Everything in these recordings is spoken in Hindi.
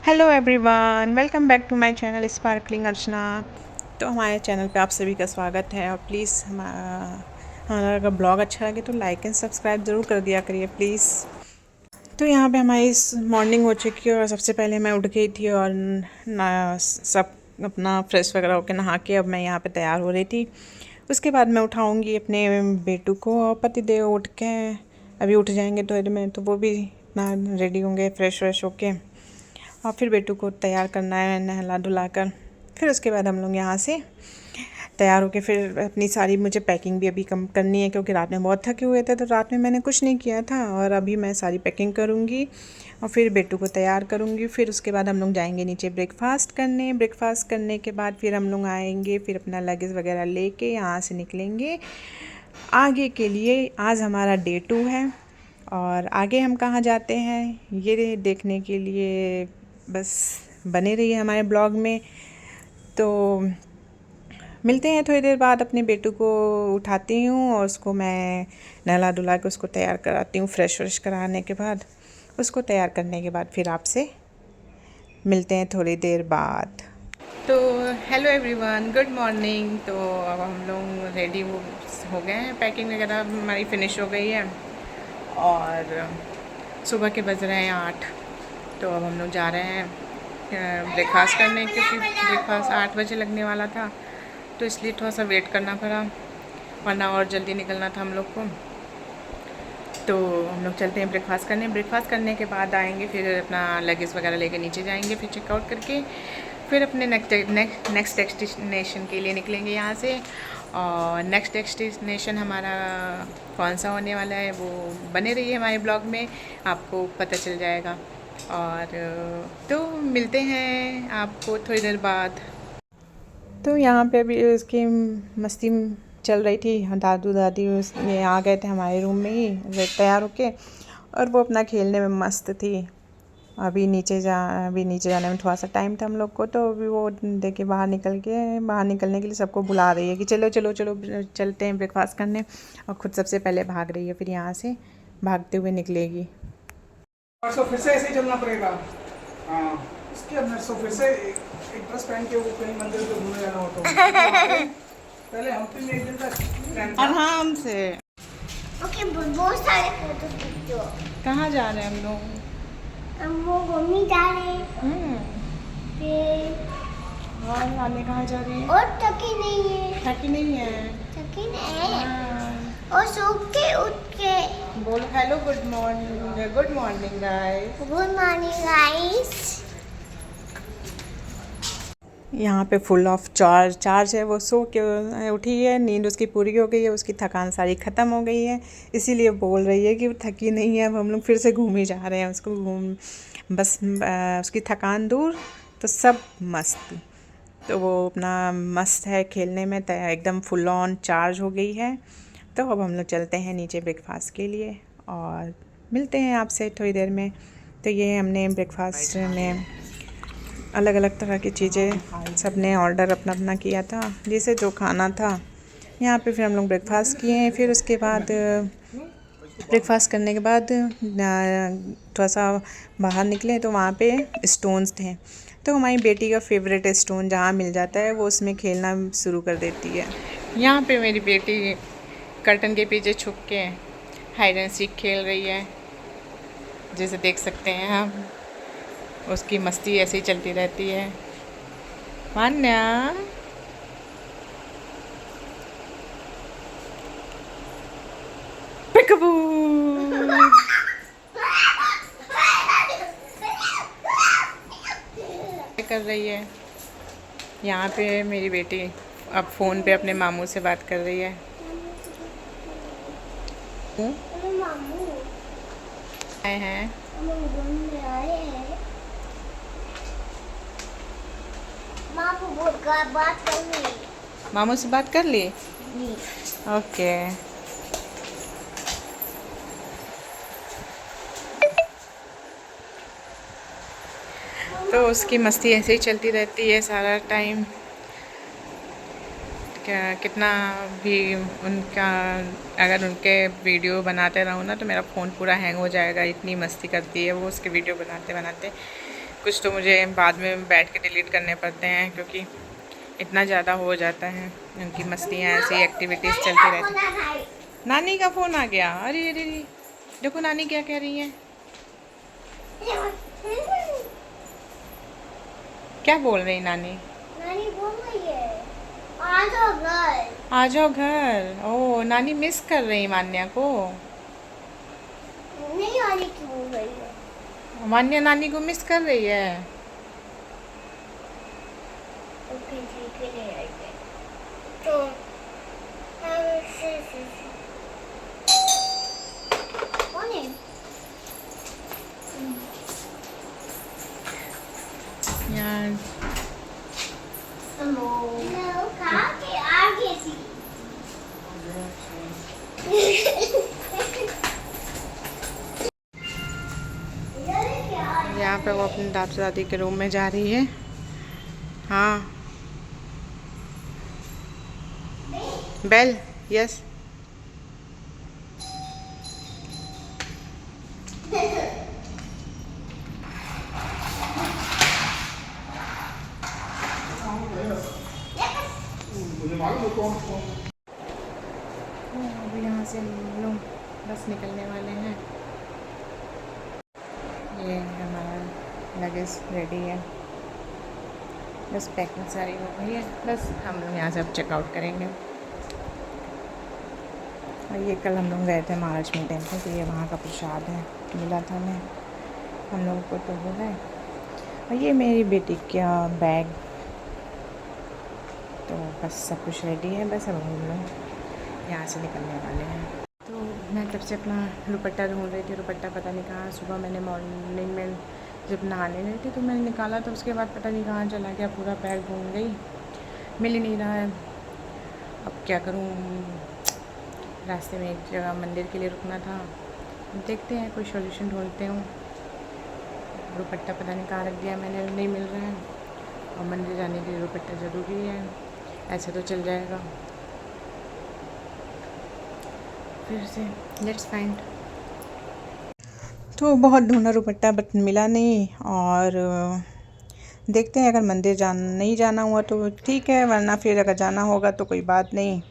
Hello everyone, welcome back to my channel sparkling Archana. तो हमारे चैनल पे आप सभी का स्वागत है और प्लीज़ हमारा अगर ब्लॉग अच्छा लगे तो लाइक एंड सब्सक्राइब ज़रूर कर दिया करिए प्लीज़। तो यहाँ पे हमारी मॉर्निंग हो चुकी है और सबसे पहले मैं उठ गई थी और सब अपना फ्रेश वगैरह होकर नहा के अब मैं यहाँ पे तैयार हो रही थी। उसके बाद मैं उठाऊँगी अपने बेटू को और पतिदेव उठ के अभी उठ जाएंगे थोड़ी में, तो वो भी अपना रेडी होंगे फ्रेश व्रेश होके और फिर बेटू को तैयार करना है नहला धुला कर। फिर उसके बाद हम लोग यहाँ से तैयार होके फिर अपनी सारी मुझे पैकिंग भी अभी कम करनी है क्योंकि रात में बहुत थके हुए थे, तो रात में मैंने कुछ नहीं किया था और अभी मैं सारी पैकिंग करूँगी और फिर बेटू को तैयार करूँगी। फिर उसके बाद हम लोग जाएंगे नीचे ब्रेकफास्ट करने। ब्रेकफास्ट करने के बाद फिर हम लोग आएंगे, फिर अपना लगेज वगैरह लेके यहाँ से निकलेंगे आगे के लिए। आज हमारा डे 2 है और आगे हम कहाँ जाते हैं ये देखने के लिए बस बने रहिए हमारे ब्लॉग में। तो मिलते हैं थोड़ी देर बाद। अपने बेटू को उठाती हूँ और उसको मैं नहला धुला के उसको तैयार कराती हूँ। फ्रेश व्रेश कराने के बाद उसको तैयार करने के बाद फिर आपसे मिलते हैं थोड़ी देर बाद। तो हेलो एवरीवन, गुड मॉर्निंग। तो अब हम लोग रेडी हो गए हैं, पैकिंग वगैरह हमारी फ़िनिश हो गई है और सुबह के बज रहे हैं 8। तो अब हम लोग जा रहे हैं ब्रेकफास्ट करने क्योंकि ब्रेकफास्ट 8 बजे लगने वाला था, तो इसलिए थोड़ा सा वेट करना पड़ा, वरना और जल्दी निकलना था हम लोग को। तो हम लोग चलते हैं ब्रेकफास्ट करने। ब्रेकफास्ट करने के बाद आएंगे, फिर अपना लगेज वगैरह लेके नीचे जाएंगे, फिर चेकआउट करके फिर अपने नेक्स्ट डेस्टिनेशन के लिए निकलेंगे यहाँ से। और नेक्स्ट डेस्टिनेशन हमारा कौन सा होने वाला है वो बने रहिए हमारे ब्लॉग में, आपको पता चल जाएगा। और तो मिलते हैं आपको थोड़ी देर बाद। तो यहाँ पे अभी उसकी मस्ती चल रही थी। दादू दादी ये आ गए थे हमारे रूम में ही तैयार होके और वो अपना खेलने में मस्त थी। अभी नीचे जाने में थोड़ा सा टाइम था हम लोग को, तो अभी वो देखिए बाहर निकलने के लिए सबको बुला रही है कि चलो चलो चलो चलते हैं ब्रेकफास्ट करने, और ख़ुद सबसे पहले भाग रही है, फिर यहाँ से भागते हुए निकलेगी। सो फिर से ऐसे ही चलना पड़ेगा। हाँ, उसके अंदर सो फिर से एक ड्रेस पहन के वो कहीं मंदिर पे घूमने जाना हो तो पहले हम्पी में एक दिन का आराम से। ओके, बहुत सारे फोटो खींचो। कहाँ जा रहे हैं हम लोग? हम वो घूमने जा रहे हैं। फिर और नानी कहाँ जा रही है? और थकी नहीं है। थकी नहीं है। थकी नहीं है। हाँ। और सो के उठ के बोलो hello, good morning. Good morning guys. Good morning guys. यहाँ पे फुल ऑफ चार्ज है। वो सो के उठी है, नींद उसकी पूरी हो गई है, उसकी थकान सारी ख़त्म हो गई है, इसीलिए बोल रही है कि वो थकी नहीं है। अब हम लोग फिर से घूम ही जा रहे हैं, उसको बस उसकी थकान दूर तो सब मस्त। तो वो अपना मस्त है खेलने में, एकदम फुल ऑन चार्ज हो गई है। तो अब हम लोग चलते हैं नीचे ब्रेकफास्ट के लिए और मिलते हैं आपसे थोड़ी देर में। तो ये हमने ब्रेकफास्ट में अलग अलग तरह की चीज़ें सब ने ऑर्डर अपना अपना किया था, जिसे जो खाना था। यहाँ पे फिर हम लोग ब्रेकफास्ट किए। फिर उसके बाद ब्रेकफास्ट करने के बाद थोड़ा सा बाहर निकले तो वहाँ पे स्टोन्स थे। तो हमारी बेटी का फेवरेट स्टोन जहाँ मिल जाता है वो उसमें खेलना शुरू कर देती है। यहाँ पे मेरी बेटी कर्टन के पीछे छुप के हाइड एंड सीक खेल रही है, जैसे देख सकते हैं हम। उसकी मस्ती ऐसे ही चलती रहती है। मान्या पिकबू कर रही है। यहाँ पे मेरी बेटी अब फ़ोन पे अपने मामू से बात कर रही है। मामू आए हैं। हम घूमने आए हैं। मामू बात करनी। मामू से बात कर ली? ओके। तो उसकी मस्ती ऐसे ही चलती रहती है सारा टाइम। कितना भी उनका अगर उनके वीडियो बनाते रहूँ ना तो मेरा फ़ोन पूरा हैंग हो जाएगा, इतनी मस्ती करती है वो उसके वीडियो बनाते बनाते। कुछ तो मुझे बाद में बैठ के डिलीट करने पड़ते हैं क्योंकि इतना ज़्यादा हो जाता है। उनकी मस्तियाँ ऐसी एक्टिविटीज़ चलती रहती हैं। नानी का फ़ोन आ गया। अरे अरे अरे, देखो नानी क्या कह रही है। क्या बोल रही नानी? नानी बोल रही है आ जाओ घर। आ जाओ घर। ओ, नानी मिस कर रही मान्या को। नहीं आने की बोल रही है। मान्या नानी को मिस कर रही है। ओके ठीक है नहीं आएंगे तो कौन है? यार हेलो कहाँ के आगे थी? यहाँ पे वो अपनी दादा दादी के रूम में जा रही है। हाँ, बेल, यस। अब यहाँ से हम लोग बस निकलने वाले हैं। ये हमारा लगेज रेडी है, बस पैकिंग सारी हो गई है। बस हम लोग यहाँ से अब चेकआउट करेंगे। और ये कल हम लोग गए थे महालक्ष्मी टेम्पल, तो ये वहाँ का प्रसाद है, मिला था हमें, हम लोगों को तो हो गए। और ये मेरी बेटी का बैग, तो बस सब कुछ रेडी है। बस अब हम लोग यहाँ से निकलने वाले हैं। तो मैं तब से अपना दुपट्टा ढूंढ रही थी। दुपट्टा पता नहीं कहाँ, सुबह मैंने मॉर्निंग में जब नहाने गई थी तो मैंने निकाला, तो उसके बाद पता नहीं कहाँ चला गया, पूरा बैग ढूंढ गई, मिल ही नहीं रहा है। अब क्या करूँ, रास्ते में एक जगह मंदिर के लिए रुकना था, देखते हैं कोई सॉल्यूशन ढूंढते हूँ। दुपट्टा पता नहीं कहाँ रख दिया मैंने, नहीं मिल रहा है। और मंदिर जाने के लिए दुपट्टा ज़रूरी है, ऐसे तो चल जाएगा। फिर से लेट्स फाइंड। तो बहुत ढूंढा दुपट्टा बट मिला नहीं। और देखते हैं, अगर मंदिर नहीं जाना हुआ तो ठीक है, वरना फिर अगर जाना होगा तो कोई बात नहीं।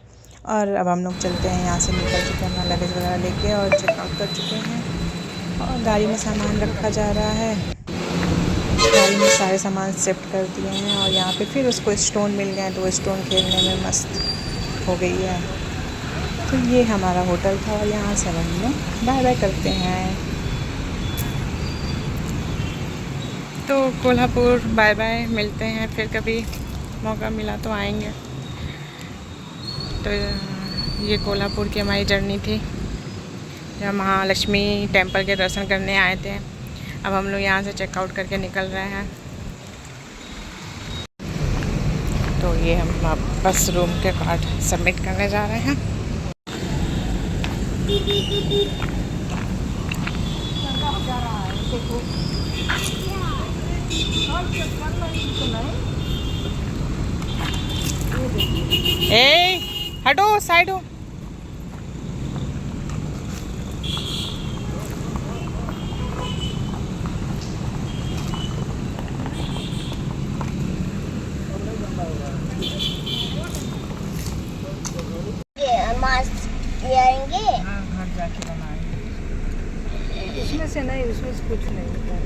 और अब हम लोग चलते हैं, यहाँ से निकल चुके हैं, अपना लगेज वगैरह लेके और चेकआउट कर चुके हैं। और गाड़ी में सामान रखा जा रहा है, गाड़ी में सारे सामान शिफ्ट कर दिए हैं। और यहाँ पे फिर उसको स्टोन मिल गए, तो वो स्टोन खेलने में मस्त हो गई है। तो ये हमारा होटल था और यहाँ से हम लोग बाय बाय करते हैं। तो कोल्हापुर बाय बाय, मिलते हैं फिर कभी मौका मिला तो आएंगे। तो ये कोल्हापुर की हमारी जर्नी थी, जब महालक्ष्मी टेम्पल के दर्शन करने आए थे। अब हम लोग यहाँ से चेकआउट करके निकल रहे हैं। तो ये हम बस रूम के कार्ड सबमिट करने जा रहे हैं। ए हटो, साइड हो। हाँ, घर जाके बनाएंगे। इसमें से नहीं, उसमें से कुछ नहीं होता है।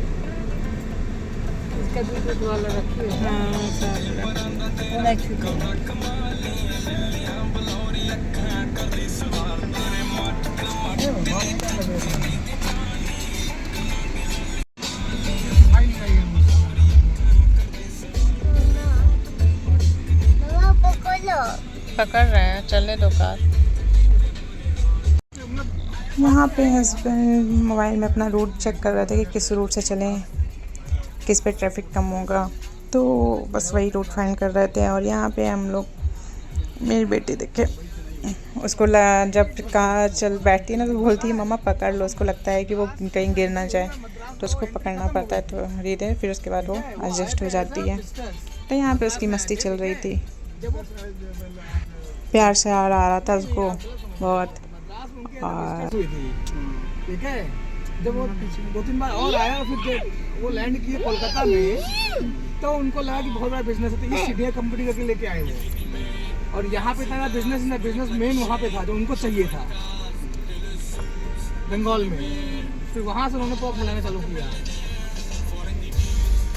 इसका दूध वाला रखी है। हाँ, सब नहीं छूटे। पकड़ रहे हैं, चलने दो कार। यहाँ पे हस्बैंड मोबाइल में अपना रूट चेक कर रहे थे कि किस रूट से चलें, किस पे ट्रैफिक कम होगा, तो बस वही रूट फाइंड कर रहे थे। और यहाँ पे हम लोग, मेरी बेटी देखे, उसको जब कार चल बैठती है ना तो बोलती है मम्मा पकड़ लो, उसको लगता है कि वो कहीं गिर ना जाए, तो उसको पकड़ना पड़ता है थोड़ी देर, फिर उसके बाद वो एडजस्ट हो जाती है। तो यहाँ पे उसकी मस्ती चल रही थी, प्यार से आ रहा था उसको बहुत। और ठीक है, जब वो 2-3 बार और आया और फिर वो लैंड किए कोलकाता में, तो उनको लगा कि बहुत बड़ा बिजनेस है, तो ये सीढ़िया कंपनी करके लेके आए वो। और यहाँ पे था बिजनेस ना, बिजनेस मेन वहाँ पे था जो उनको चाहिए था, बंगाल में। फिर वहाँ से उन्होंने पॉप मिलाना चालू किया,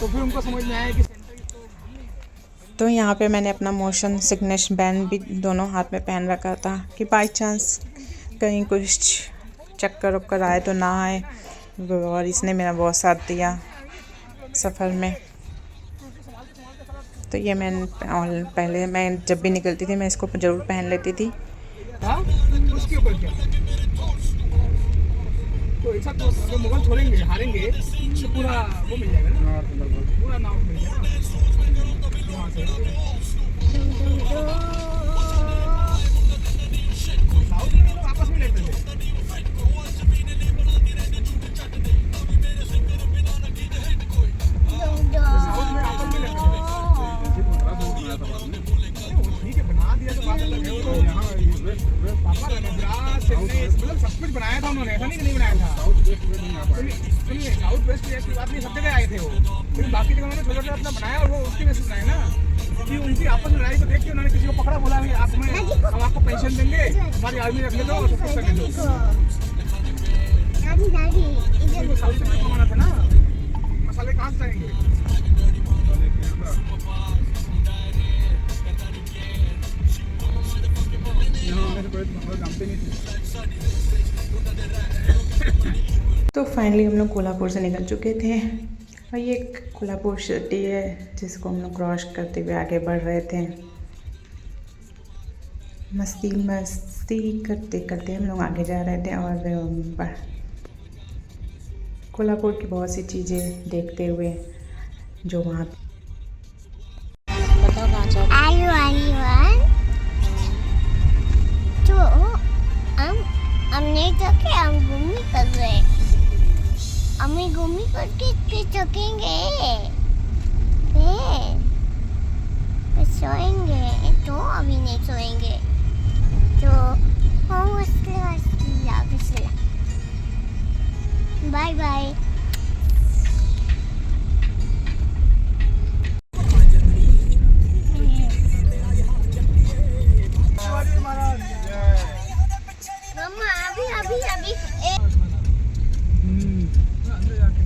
तो फिर उनको समझ में आया कि तो यहाँ पे मैंने अपना मोशन सिकनेस बैंड भी दोनों हाथ में पहन रखा था कि बाई चांस कहीं कुछ चक्कर वक्कर आए तो ना आए। और इसने मेरा बहुत साथ दिया सफ़र में। तो ये मैं पहले मैं जब भी निकलती थी मैं इसको ज़रूर पहन लेती थी। हाँ, उसके ऊपर क्या तो ऐसा, तो अगर मुगल छोड़ेंगे हारेंगे तो पूरा वो मिल जाएगा ना, पूरा नाम मिल जाएगा वहाँ से। साउथ में लोग आपस में लेते थे। साउथ में आपस में लेते थे। ठीक है, बना दिया तो बात अलग है। वो तो यहाँ पापा मद्रास चेन्नई मतलब सब कुछ बनाया था उन्होंने, ऐसा नहीं कि नहीं बनाया था। सुनिए, साउथ वेस्ट की बात नहीं, सब जगह आए थे वो, लेकिन बाकी जगह उन्होंने छोटा छोटा अपना बनाया और वो उसकी वजह से बनाया ना कि उनकी आपस में लड़ाई को देख के उन्होंने किसी को पकड़ा, बोला कि हम आपको पेंशन देंगे, हमारी आर्मी रख ले दो, सब कुछ करके दो। साउथ से कमाना था ना, मसाले कहाँ से आएंगे? तो फाइनली हम लोग कोल्हापुर से निकल चुके थे और ये कोल्हापुर सिटी है जिसको हम लोग क्रॉस करते हुए आगे बढ़ रहे थे। मस्ती मस्ती करते करते हम लोग आगे जा रहे थे और कोल्हापुर की बहुत सी चीज़ें देखते हुए जो वहाँ बताओ कहाँ जा तो हमने चके हम घूमी कर रहे, हमें घूमी करके चकेंगे, सोएंगे तो अभी नहीं सोएंगे तो हम बाय बाय। मम्मा अभी अभी अभी अंदर जाके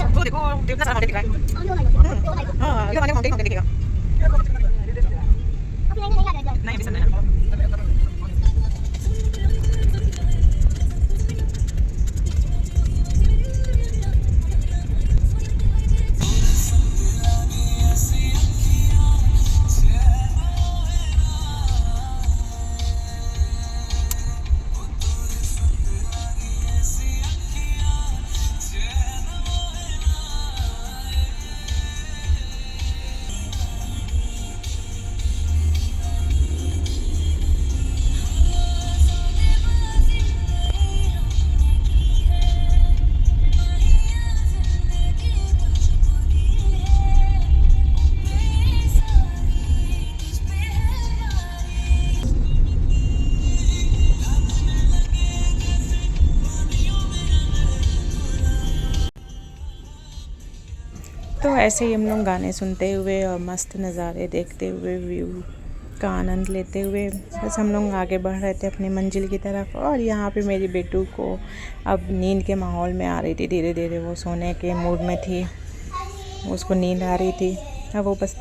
वो देखो कितना सारा दिख रहा है। हाँ, ये माउंटेन दिखेगा। नहीं अभी सुनना है। तो ऐसे ही हम लोग गाने सुनते हुए और मस्त नज़ारे देखते हुए व्यू का आनंद लेते हुए बस हम लोग आगे बढ़ रहे थे अपनी मंजिल की तरफ। और यहाँ पे मेरी बेटू को अब नींद के माहौल में आ रही थी, धीरे धीरे वो सोने के मूड में थी, उसको नींद आ रही थी। अब वो बस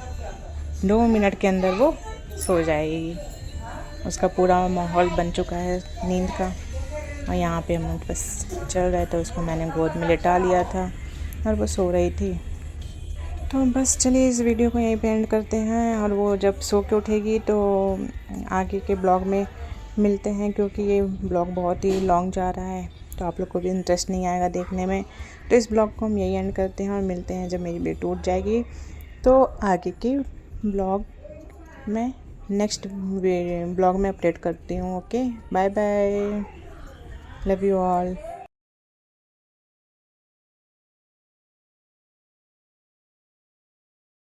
2 मिनट के अंदर वो सो जाएगी, उसका पूरा माहौल बन चुका है नींद का। और यहाँ पे हम लोग बस चल रहे थे, उसको मैंने गोद में लिटा लिया था और वो सो रही थी। तो बस चलिए इस वीडियो को यहीं पे एंड करते हैं और वो जब सो के उठेगी तो आगे के ब्लॉग में मिलते हैं, क्योंकि ये ब्लॉग बहुत ही लॉन्ग जा रहा है तो आप लोग को भी इंटरेस्ट नहीं आएगा देखने में। तो इस ब्लॉग को हम यही एंड करते हैं और मिलते हैं जब मेरी बेटी उठ जाएगी तो आगे के ब्लॉग में नेक्स्ट ब्लॉग में अपडेट करती हूँ। Okay, bye bye, love you all.